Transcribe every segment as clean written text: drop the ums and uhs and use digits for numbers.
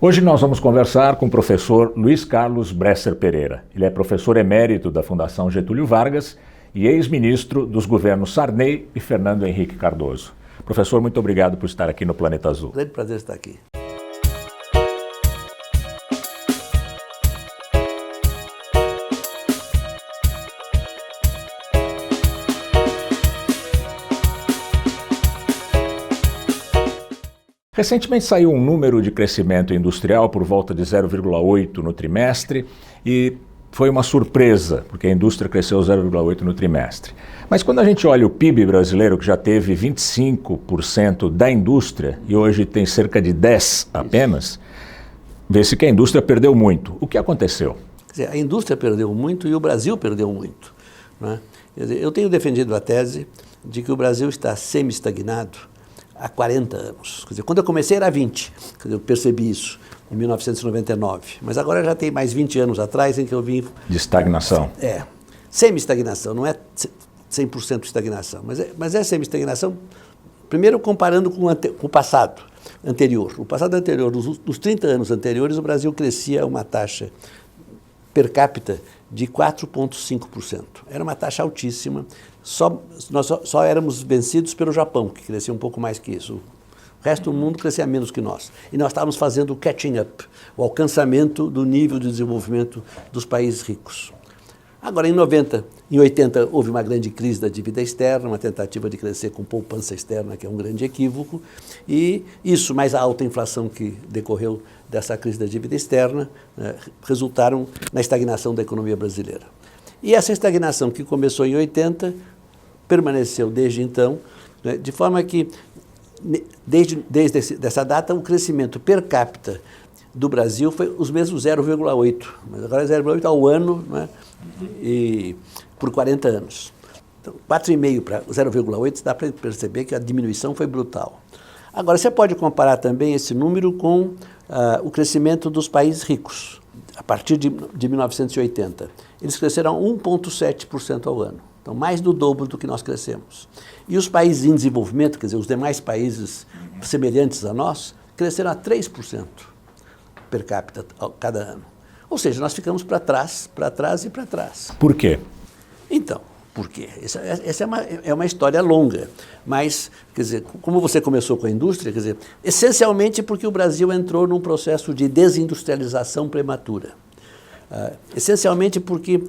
Hoje nós vamos conversar com o professor Luiz Carlos Bresser Pereira. Ele é professor emérito da Fundação Getúlio Vargas e ex-ministro dos governos Sarney e Fernando Henrique Cardoso. Professor, muito obrigado por estar aqui no Planeta Azul. Grande prazer estar aqui. Recentemente saiu um número de crescimento industrial por volta de 0,8 no trimestre e foi uma surpresa, porque a indústria cresceu 0,8 no trimestre. Mas quando a gente olha o PIB brasileiro, que já teve 25% da indústria e hoje tem cerca de 10% apenas, vê-se que a indústria perdeu muito. O que aconteceu? Quer dizer, a indústria perdeu muito e o Brasil perdeu muito, né? Quer dizer, eu tenho defendido a tese de que o Brasil está semi-estagnado há 40 anos. Quer dizer, quando eu comecei era 20, quer dizer, eu percebi isso em 1999, mas agora já tem mais 20 anos atrás em que eu vim... De estagnação. Semi-estagnação, não é 100% estagnação, mas é semi-estagnação, primeiro comparando com o passado anterior. O passado anterior, nos 30 anos anteriores, o Brasil crescia uma taxa per capita de 4,5%. Era uma taxa altíssima. Nós só éramos vencidos pelo Japão, que crescia um pouco mais que isso. O resto do mundo crescia menos que nós. E nós estávamos fazendo o catching up, o alcançamento do nível de desenvolvimento dos países ricos. Agora, em 80, houve uma grande crise da dívida externa, uma tentativa de crescer com poupança externa, que é um grande equívoco, e isso, mais a alta inflação que decorreu dessa crise da dívida externa, resultaram na estagnação da economia brasileira. E essa estagnação que começou em 80, permaneceu desde então, de forma que, desde essa data, o crescimento per capita do Brasil foi os mesmos 0,8, mas agora é 0,8 ao ano, né? E por 40 anos. Então, 4,5 para 0,8, dá para perceber que a diminuição foi brutal. Agora, você pode comparar também esse número com o crescimento dos países ricos, a partir de 1980. Eles cresceram 1,7% ao ano, então mais do dobro do que nós crescemos. E os países em desenvolvimento, quer dizer, os demais países semelhantes a nós, cresceram a 3% per capita cada ano. Ou seja, nós ficamos para trás e para trás. Por quê? Então, por quê? Essa é uma história longa, mas, quer dizer, como você começou com a indústria, quer dizer, essencialmente porque o Brasil entrou num processo de desindustrialização prematura. Essencialmente porque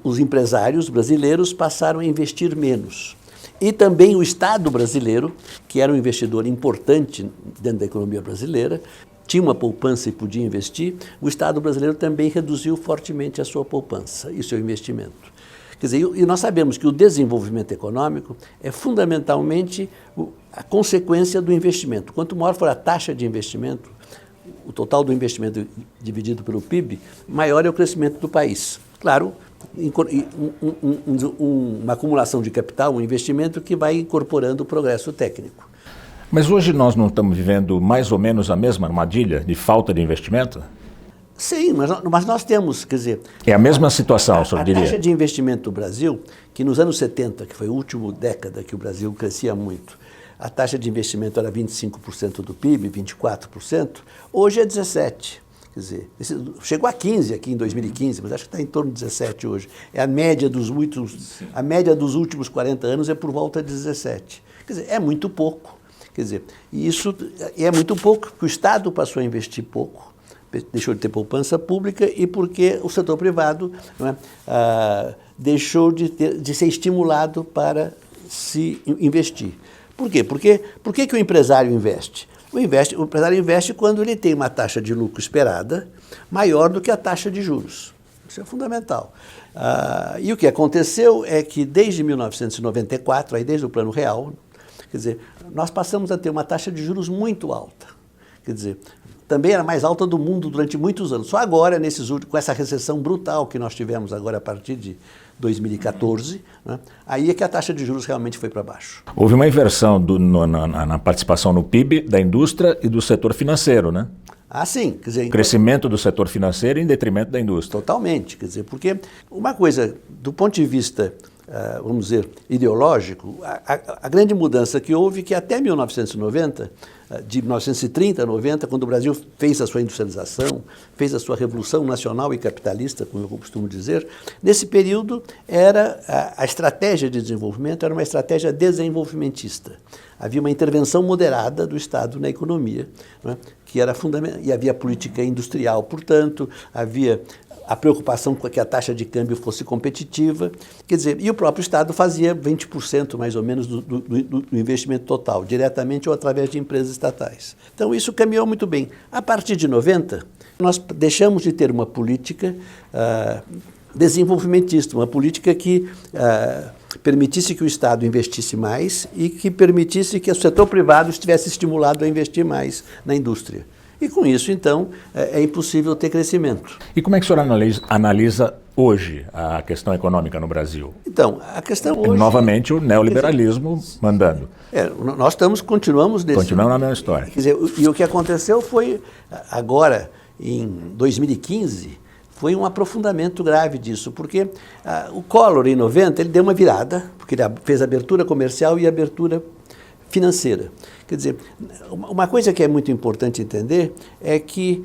os empresários brasileiros passaram a investir menos. E também o Estado brasileiro, que era um investidor importante dentro da economia brasileira, tinha uma poupança e podia investir, o Estado brasileiro também reduziu fortemente a sua poupança e seu investimento. Quer dizer, e nós sabemos que o desenvolvimento econômico é fundamentalmente a consequência do investimento. Quanto maior for a taxa de investimento, o total do investimento dividido pelo PIB, maior é o crescimento do país. Claro, uma acumulação de capital, um investimento que vai incorporando o progresso técnico. Mas hoje nós não estamos vivendo mais ou menos a mesma armadilha de falta de investimento? Sim, mas nós temos, quer dizer... É a mesma situação, o senhor diria? A taxa de investimento do Brasil, que nos anos 70, que foi a última década que o Brasil crescia muito, a taxa de investimento era 25% do PIB, 24%, hoje é 17%. Quer dizer, chegou a 15 aqui em 2015, mas acho que está em torno de 17 hoje. É a média dos últimos 40 anos é por volta de 17. Quer dizer, é muito pouco. Quer dizer, e isso é muito pouco, porque o Estado passou a investir pouco, deixou de ter poupança pública e porque o setor privado, não é, deixou de ser estimulado para se investir. Por quê? Por que o empresário investe? O empresário investe quando ele tem uma taxa de lucro esperada maior do que a taxa de juros. Isso é fundamental. E o que aconteceu é que desde 1994, aí desde o Plano Real, quer dizer, nós passamos a ter uma taxa de juros muito alta. Quer dizer, também era mais alta do mundo durante muitos anos. Só agora, com essa recessão brutal que nós tivemos agora a partir de 2014, né, aí é que a taxa de juros realmente foi para baixo. Houve uma inversão na participação no PIB da indústria e do setor financeiro, né? Ah, sim. Quer dizer, crescimento do setor financeiro em detrimento da indústria. Totalmente. Quer dizer, porque uma coisa, do ponto de vista vamos dizer, ideológico, a grande mudança que houve, que até 1990, de 1930 a 90, quando o Brasil fez a sua industrialização, fez a sua revolução nacional e capitalista, como eu costumo dizer, nesse período a estratégia de desenvolvimento era uma estratégia desenvolvimentista. Havia uma intervenção moderada do Estado na economia, né, que era fundamental, e havia política industrial, portanto, havia a preocupação com que a taxa de câmbio fosse competitiva, quer dizer, e o próprio Estado fazia 20% mais ou menos do investimento total, diretamente ou através de empresas estatais. Então isso caminhou muito bem. A partir de 90, nós deixamos de ter uma política desenvolvimentista, uma política que permitisse que o Estado investisse mais e que permitisse que o setor privado estivesse estimulado a investir mais na indústria. E com isso, então, é impossível ter crescimento. E como é que o senhor analisa hoje a questão econômica no Brasil? Então, a questão hoje... Novamente o neoliberalismo mandando. Nós continuamos nesse... Continuamos na mesma história. Quer dizer, e o que aconteceu foi, agora, em 2015, foi um aprofundamento grave disso, porque o Collor, em 90, ele deu uma virada, porque ele fez abertura comercial e abertura financeira. Quer dizer, uma coisa que é muito importante entender é que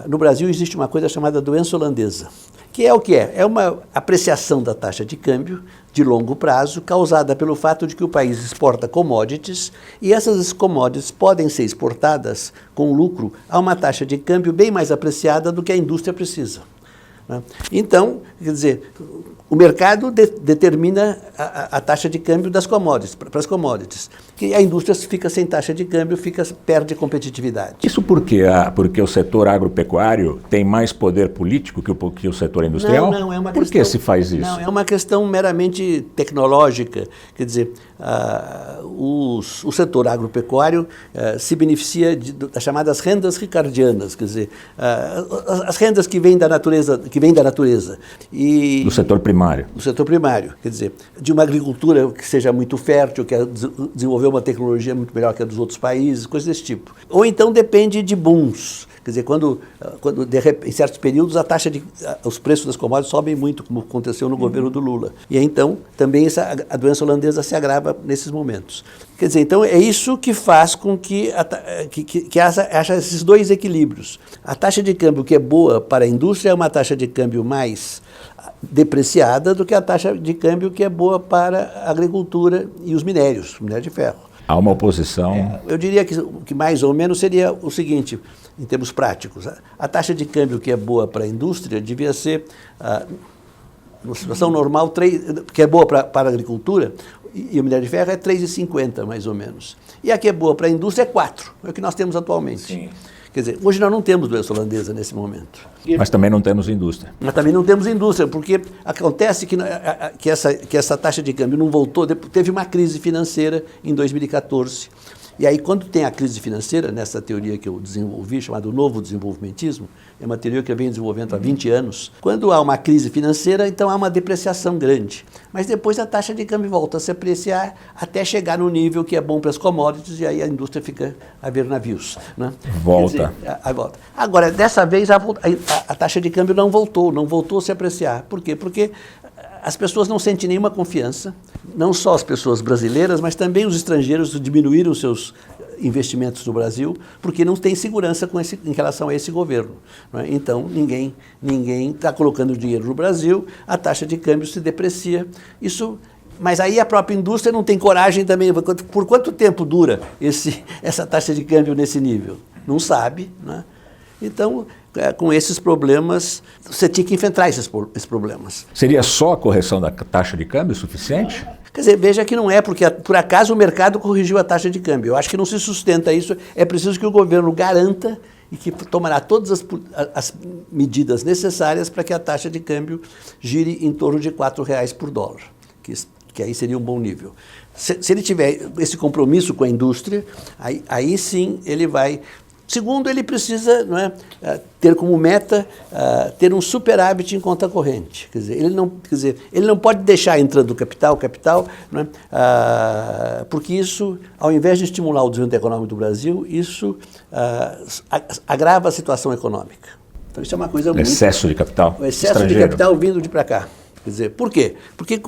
no Brasil existe uma coisa chamada doença holandesa, que é o que é? É uma apreciação da taxa de câmbio de longo prazo causada pelo fato de que o país exporta commodities e essas commodities podem ser exportadas com lucro a uma taxa de câmbio bem mais apreciada do que a indústria precisa. Então, quer dizer, o mercado determina a taxa de câmbio das commodities, para as commodities. Que a indústria fica sem taxa de câmbio, perde competitividade. Isso por quê? Porque o setor agropecuário tem mais poder político que o setor industrial? Não, é uma questão... Por que se faz isso? Não, é uma questão meramente tecnológica. Quer dizer, o setor agropecuário se beneficia das chamadas rendas ricardianas, quer dizer, as rendas que vêm da natureza, e do setor primário. Do setor primário, quer dizer, de uma agricultura que seja muito fértil, que desenvolveu uma tecnologia muito melhor que a dos outros países, coisas desse tipo. Ou então depende de booms. Quer dizer, quando em certos períodos os preços das commodities sobem muito, como aconteceu no governo do Lula. E aí, então, também a doença holandesa se agrava nesses momentos. Quer dizer, então, é isso que faz com que haja esses dois equilíbrios. A taxa de câmbio que é boa para a indústria é uma taxa de câmbio mais depreciada do que a taxa de câmbio que é boa para a agricultura e os minérios, o minério de ferro. Há uma oposição... Eu diria que mais ou menos seria o seguinte, em termos práticos. A taxa de câmbio que é boa para a indústria devia ser, numa situação normal, que é boa para a agricultura, e o minério de ferro é 3,50 mais ou menos. E a que é boa para a indústria é 4, é o que nós temos atualmente. Sim. Quer dizer, hoje nós não temos doença holandesa nesse momento. Mas também não temos indústria. Mas também não temos indústria, porque acontece que essa taxa de câmbio não voltou, teve uma crise financeira em 2014. E aí, quando tem a crise financeira, nessa teoria que eu desenvolvi, chamada novo desenvolvimentismo, é uma teoria que eu venho desenvolvendo há 20 anos, quando há uma crise financeira, então há uma depreciação grande. Mas depois a taxa de câmbio volta a se apreciar até chegar no nível que é bom para as commodities e aí a indústria fica a ver navios. Né? Volta. Quer dizer, volta. Agora, dessa vez a taxa de câmbio não voltou a se apreciar. Por quê? Porque as pessoas não sentem nenhuma confiança, não só as pessoas brasileiras, mas também os estrangeiros diminuíram seus investimentos no Brasil, porque não tem segurança em relação a esse governo. Não é? Então, ninguém está colocando dinheiro no Brasil, a taxa de câmbio se deprecia. Mas aí a própria indústria não tem coragem também. Por quanto tempo dura essa taxa de câmbio nesse nível? Não sabe, né? Então, com esses problemas, você tinha que enfrentar esses problemas. Seria só a correção da taxa de câmbio suficiente? Quer dizer, veja que não é, porque por acaso o mercado corrigiu a taxa de câmbio. Eu acho que não se sustenta isso. É preciso que o governo garanta e que tomará todas as medidas necessárias para que a taxa de câmbio gire em torno de R$4 por dólar, que aí seria um bom nível. Se ele tiver esse compromisso com a indústria, aí sim ele vai... Segundo, ele precisa, não é, ter como meta ter um superávit em conta corrente. Quer dizer, ele não pode deixar entrando capital, não é, porque isso, ao invés de estimular o desenvolvimento econômico do Brasil, isso agrava a situação econômica. Então isso é uma coisa muito... Excesso de capital O excesso estrangeiro. de capital vindo de para cá. Quer dizer, por quê? Porque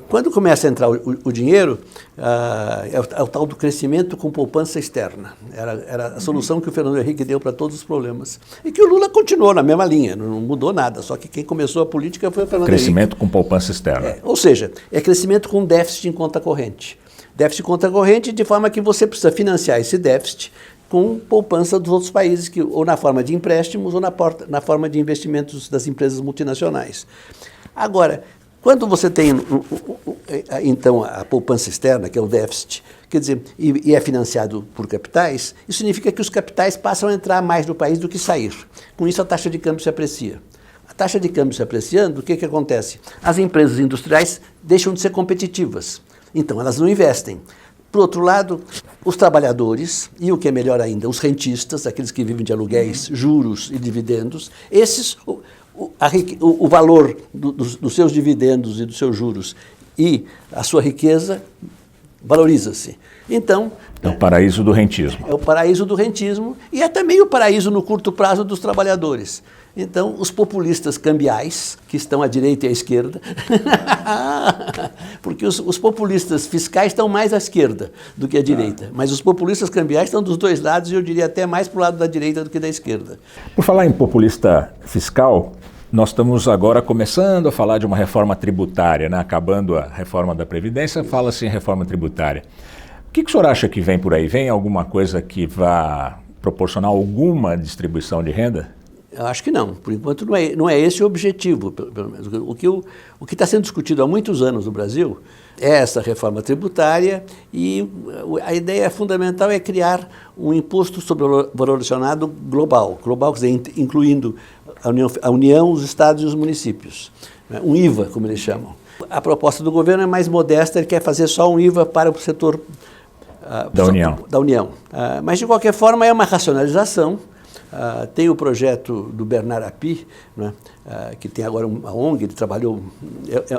quando começa a entrar o dinheiro, é o tal do crescimento com poupança externa. Era a solução que o Fernando Henrique deu para todos os problemas. E que o Lula continuou na mesma linha, não mudou nada, só que quem começou a política foi o Fernando Henrique. Crescimento com poupança externa. Ou seja, é crescimento com déficit em conta corrente. Déficit em conta corrente de forma que você precisa financiar esse déficit com poupança dos outros países, ou na forma de empréstimos ou na forma de investimentos das empresas multinacionais. Agora, quando você tem, então, a poupança externa, que é o déficit, quer dizer, e é financiado por capitais, isso significa que os capitais passam a entrar mais no país do que sair. Com isso, a taxa de câmbio se aprecia. A taxa de câmbio se apreciando, o que acontece? As empresas industriais deixam de ser competitivas, então elas não investem. Por outro lado, os trabalhadores, e o que é melhor ainda, os rentistas, aqueles que vivem de aluguéis, juros e dividendos, esses... O valor dos seus dividendos e dos seus juros e a sua riqueza valoriza-se. Então, é o paraíso do rentismo. É o paraíso do rentismo e é também o paraíso no curto prazo dos trabalhadores. Então, os populistas cambiais, que estão à direita e à esquerda, porque os populistas fiscais estão mais à esquerda do que à direita, mas os populistas cambiais estão dos dois lados e eu diria até mais para o lado da direita do que da esquerda. Por falar em populista fiscal, nós estamos agora começando a falar de uma reforma tributária, né? Acabando a reforma da Previdência, fala-se em reforma tributária. O que o senhor acha que vem por aí? Vem alguma coisa que vá proporcionar alguma distribuição de renda? Eu acho que não. Por enquanto não é esse o objetivo, pelo menos. O que está sendo discutido há muitos anos no Brasil é essa reforma tributária e a ideia fundamental é criar um imposto sobre o valor adicionado global, quer dizer, incluindo a União, os estados e os municípios. Um IVA, como eles chamam. A proposta do governo é mais modesta, ele quer fazer só um IVA para o setor da União. Mas, de qualquer forma, é uma racionalização. Tem o projeto do Bernard Api, né, que tem agora uma ONG, ele trabalhou,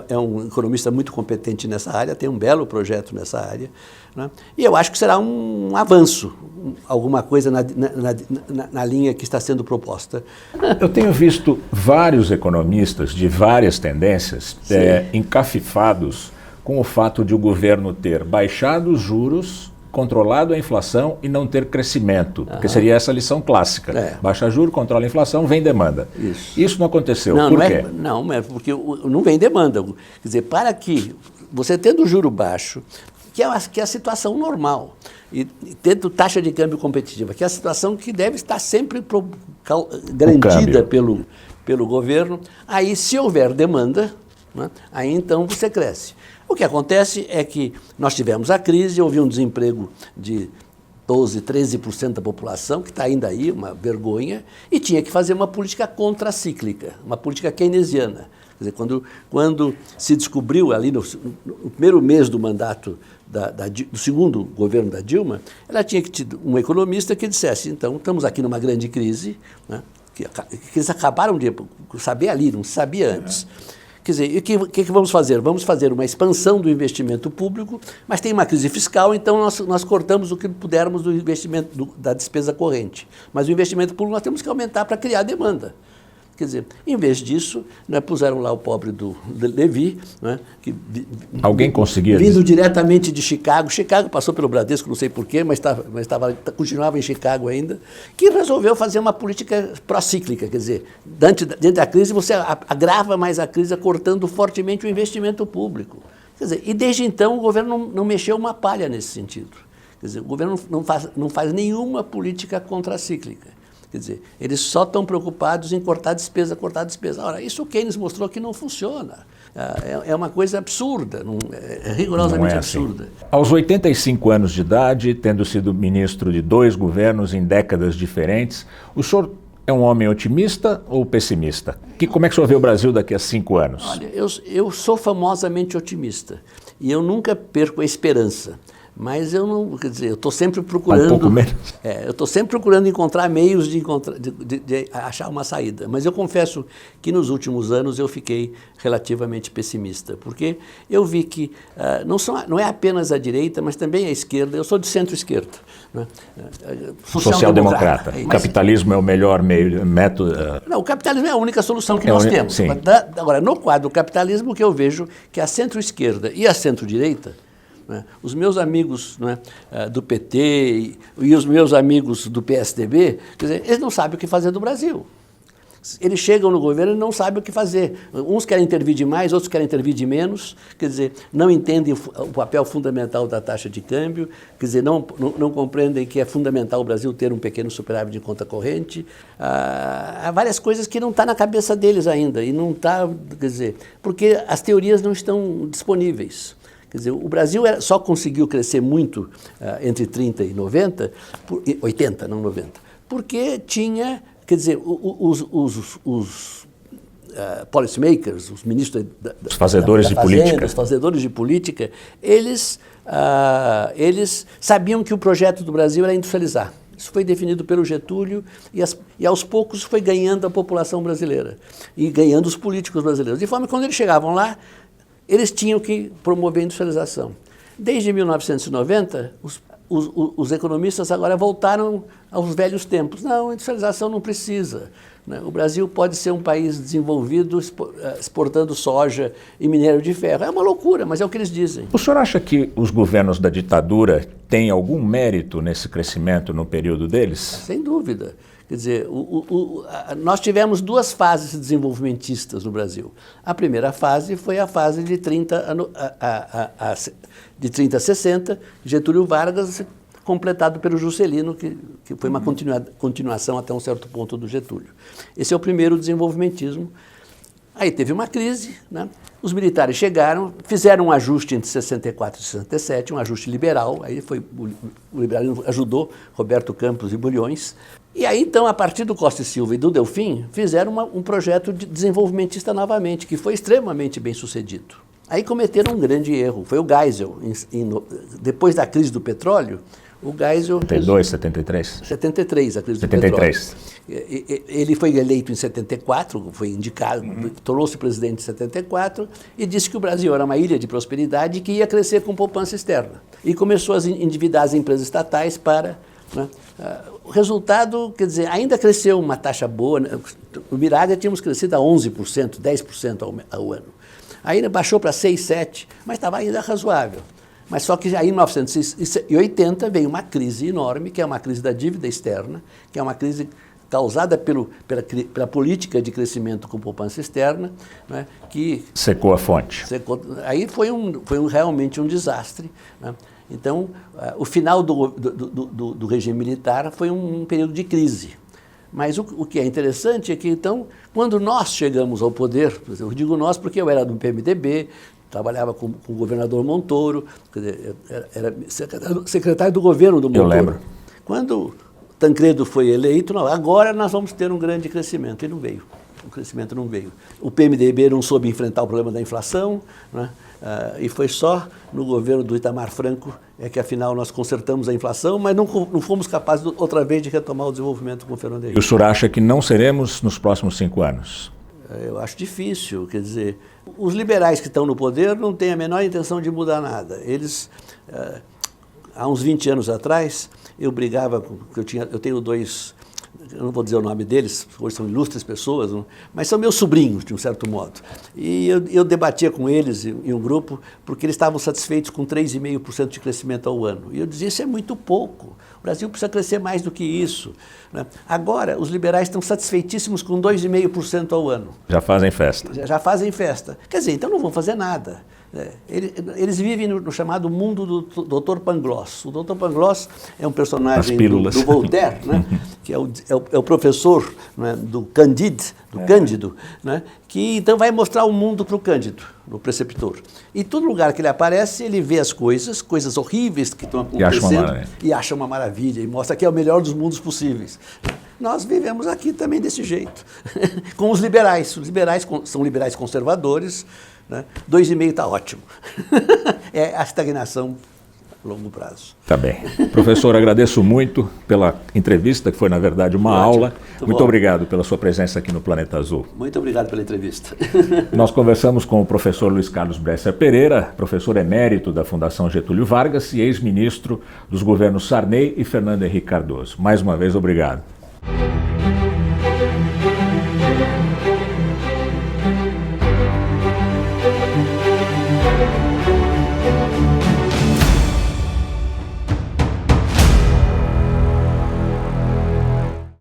é um economista muito competente nessa área, tem um belo projeto nessa área, né, e eu acho que será um avanço, alguma coisa na linha que está sendo proposta. Eu tenho visto vários economistas de várias tendências encafifados com o fato de o governo ter baixado os juros, controlado a inflação e não ter crescimento, porque seria essa a lição clássica. Baixa juros, controla a inflação, vem demanda. Isso não aconteceu. Por quê? Não, é porque não vem demanda. Quer dizer, para que você tendo juro baixo, que é a situação normal, e tendo taxa de câmbio competitiva, que é a situação que deve estar sempre garantida pelo governo, aí se houver demanda, né, aí então você cresce. O que acontece é que nós tivemos a crise, houve um desemprego de 12%, 13% da população, que está ainda aí, uma vergonha, e tinha que fazer uma política contracíclica, uma política keynesiana. Quer dizer, quando se descobriu ali no primeiro mês do mandato do segundo governo da Dilma, ela tinha que ter um economista que dissesse, então, estamos aqui numa grande crise, né, que eles acabaram de saber ali, não se sabia antes. Quer dizer, o que vamos fazer? Vamos fazer uma expansão do investimento público, mas tem uma crise fiscal, então nós cortamos o que pudermos do investimento da despesa corrente. Mas o investimento público nós temos que aumentar para criar demanda. Quer dizer, em vez disso, né, puseram lá o pobre do Levi, né, que alguém conseguia vindo diretamente de Chicago. Chicago passou pelo Bradesco, não sei porquê, mas continuava em Chicago ainda, que resolveu fazer uma política procíclica. Quer dizer, dentro da crise, você agrava mais a crise, cortando fortemente o investimento público. Quer dizer, e desde então o governo não mexeu uma palha nesse sentido. Quer dizer, o governo não faz nenhuma política contracíclica. Quer dizer, eles só estão preocupados em cortar despesa. Ora, isso o Keynes mostrou que não funciona. É uma coisa absurda, é rigorosamente absurda. Aos 85 anos de idade, tendo sido ministro de 2 governos em décadas diferentes, o senhor é um homem otimista ou pessimista? Como é que o senhor vê o Brasil daqui a 5 anos? Olha, eu sou famosamente otimista e eu nunca perco a esperança. Mas eu não, quer dizer, eu estou sempre procurando... Um pouco menos. Eu estou sempre procurando encontrar meios de achar uma saída. Mas eu confesso que nos últimos anos eu fiquei relativamente pessimista, porque eu vi que não é apenas a direita, mas também a esquerda. Eu sou de centro-esquerda. Né? Social-democrata. O capitalismo é o melhor método... Não, o capitalismo é a única solução que nós temos. Sim. Agora, no quadro do capitalismo, o que eu vejo que a centro-esquerda e a centro-direita, né, os meus amigos, né, do PT e os meus amigos do PSDB, quer dizer, eles não sabem o que fazer do Brasil. Eles chegam no governo e não sabem o que fazer. Uns querem intervir de mais, outros querem intervir de menos, quer dizer, não entendem o papel fundamental da taxa de câmbio, quer dizer, não compreendem que é fundamental o Brasil ter um pequeno superávit de conta corrente. Há várias coisas que não estão na cabeça deles ainda, e não está, quer dizer, porque as teorias não estão disponíveis. Quer dizer, o Brasil só conseguiu crescer muito entre 30 e 90, 80, não 90, porque tinha... Quer dizer, os policymakers, os ministros os fazedores de política. Os fazedores de política, eles sabiam que o projeto do Brasil era industrializar. Isso foi definido pelo Getúlio e aos poucos foi ganhando a população brasileira e ganhando os políticos brasileiros. De forma que quando eles chegavam lá, eles tinham que promover a industrialização. Desde 1990, os economistas agora voltaram aos velhos tempos. Não, a industrialização não precisa. Né? O Brasil pode ser um país desenvolvido exportando soja e minério de ferro. É uma loucura, mas é o que eles dizem. O senhor acha que os governos da ditadura têm algum mérito nesse crescimento no período deles? Sem dúvida. Quer dizer, nós tivemos duas fases desenvolvimentistas no Brasil. A primeira fase foi a fase de 30 a 60, Getúlio Vargas, completado pelo Juscelino, que foi uma continuação até um certo ponto do Getúlio. Esse é o primeiro desenvolvimentismo. Aí teve uma crise, né? Os militares chegaram, fizeram um ajuste entre 64 e 67, um ajuste liberal, aí o liberalismo ajudou Roberto Campos e Bulhões. E aí, então, a partir do Costa e Silva e do Delfim, fizeram um projeto de desenvolvimentista novamente, que foi extremamente bem sucedido. Aí cometeram um grande erro, foi o Geisel. Depois da crise do petróleo, o Geisel... 72, 73? 73, a crise 73. do petróleo. Ele foi eleito em 74, foi indicado, tornou-se presidente em 74 e disse que o Brasil era uma ilha de prosperidade e que ia crescer com poupança externa. E começou a endividar as empresas estatais para... Né, o resultado, quer dizer, ainda cresceu uma taxa boa. Né? No Miraglia tínhamos crescido a 11%, 10% ao ano. Ainda baixou para 6%, 7%, mas estava ainda razoável. Mas só que aí em 1980 veio uma crise enorme, que é uma crise da dívida externa, que é uma crise causada pela política de crescimento com poupança externa, né, que... Secou a fonte. Aí foi realmente um desastre. Né? Então, o final do regime militar foi um período de crise. Mas o que é interessante é que, então, quando nós chegamos ao poder, eu digo nós porque eu era do PMDB, trabalhava com o governador Montoro, quer dizer, era secretário do governo do Montoro. Eu lembro. Quando Tancredo foi eleito, não, agora nós vamos ter um grande crescimento, e não veio. O crescimento não veio. O PMDB não soube enfrentar o problema da inflação, né? E foi só no governo do Itamar Franco que, afinal, nós consertamos a inflação, mas não fomos capazes, outra vez, de retomar o desenvolvimento com o Fernando Henrique. E o senhor acha que não seremos nos próximos 5 anos? Eu acho difícil, quer dizer, os liberais que estão no poder não têm a menor intenção de mudar nada. Eles, há uns 20 anos atrás, eu brigava, eu tenho dois... Eu não vou dizer o nome deles, hoje são ilustres pessoas, não? Mas são meus sobrinhos, de um certo modo. E eu debatia com eles em um grupo, porque eles estavam satisfeitos com 3,5% de crescimento ao ano. E eu dizia, isso é muito pouco. O Brasil precisa crescer mais do que isso. Né? Agora, os liberais estão satisfeitíssimos com 2,5% ao ano. Já fazem festa. Já fazem festa. Quer dizer, então não vão fazer nada. Eles vivem no chamado mundo do Dr. Pangloss. O Dr. Pangloss é um personagem do Voltaire, né? Que é o professor, né, do Cândido, né? Que então vai mostrar o mundo para o Cândido, o preceptor. E todo lugar que ele aparece, ele vê as coisas horríveis que estão acontecendo e acha uma maravilha, e mostra que é o melhor dos mundos possíveis. Nós vivemos aqui também desse jeito, com os liberais. Os liberais são liberais conservadores, né? 2,5% está ótimo. É a estagnação longo prazo. Tá bem. Professor, agradeço muito pela entrevista, que foi, na verdade, uma aula. Muito obrigado pela sua presença aqui no Planeta Azul. Muito obrigado pela entrevista. Nós conversamos com o professor Luiz Carlos Bresser Pereira, professor emérito da Fundação Getúlio Vargas e ex-ministro dos governos Sarney e Fernando Henrique Cardoso. Mais uma vez, obrigado.